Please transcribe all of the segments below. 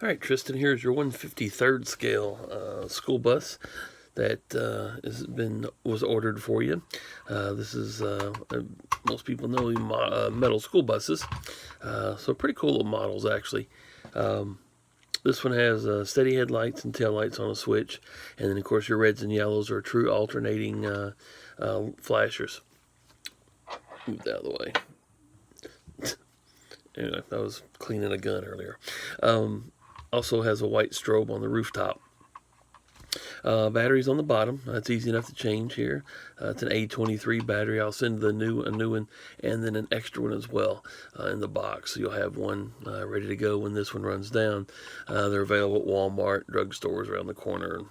All right, Tristan, here's your 153rd scale school bus that was ordered for you. This is most people know metal school buses, so pretty cool little models actually. This one has steady headlights and tail lights on a switch, and then of course your reds and yellows are true alternating flashers. Move that out of the way. Anyway, I was cleaning a gun earlier. Also has a white strobe on the rooftop. Batteries on the bottom. That's easy enough to change here. It's an A23 battery. I'll send a new one, and then an extra one as well in the box. So you'll have one ready to go when this one runs down. They're available at Walmart, drugstores around the corner.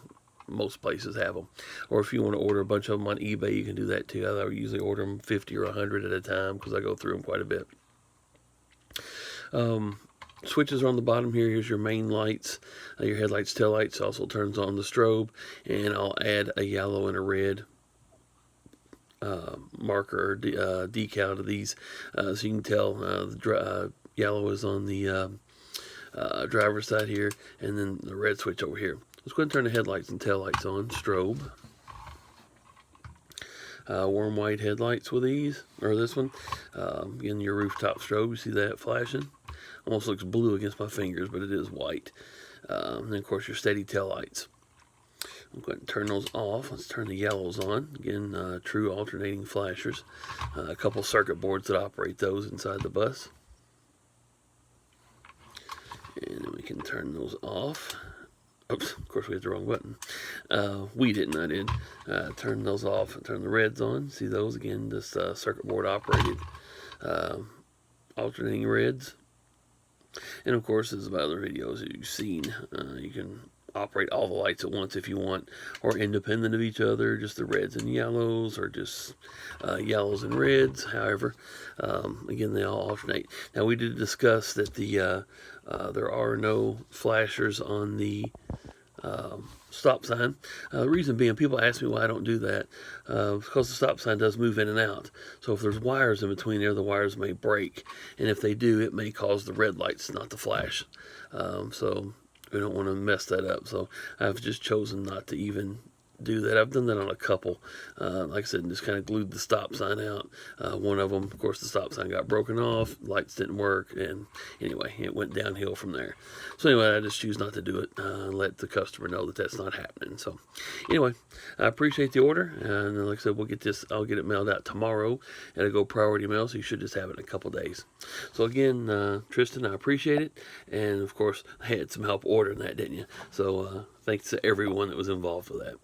Most places have them. Or if you want to order a bunch of them on eBay, you can do that too. I usually order them 50 or 100 at a time because I go through them quite a bit. Switches are on the bottom here. Here's your main lights, your headlights, tail lights. Also turns on the strobe, and I'll add a yellow and a red marker or decal to these, so you can tell the yellow is on the driver's side here, and then the red switch over here. Let's go ahead and turn the headlights and tail lights on. Strobe. Warm white headlights with these, or this one. Again, your rooftop strobe. You see that flashing? Almost looks blue against my fingers, but it is white. And then, of course, your steady tail lights. I'm going to turn those off. Let's turn the yellows on. Again, true alternating flashers. A couple circuit boards that operate those inside the bus. And then we can turn those off. Oops, of course we hit the wrong button. We didn't, I did. Turn those off and turn the reds on. See those again, just circuit board operated. Alternating reds. And of course, as about other videos that you've seen, you can operate all the lights at once if you want, or independent of each other, just the reds and yellows, or just yellows and reds. However, again, they all alternate. Now, we did discuss that there are no flashers on the stop sign. The reason being, people ask me why I don't do that, because the stop sign does move in and out. So if there's wires in between there, the wires may break, and if they do, it may cause the red lights not to flash. So we don't want to mess that up. So I've just chosen not to even do that. I've done that on a couple. Like I said, just kind of glued the stop sign out. One of them, of course, the stop sign got broken off, lights didn't work, and anyway, it went downhill from there. So anyway, I just choose not to do it and let the customer know that that's not happening. So anyway, I appreciate the order, and like I said, I'll get it mailed out tomorrow. It'll go priority mail, so you should just have it in a couple days. So again, Tristan, I appreciate it, and of course, I had some help ordering that, didn't you? So thanks to everyone that was involved with that.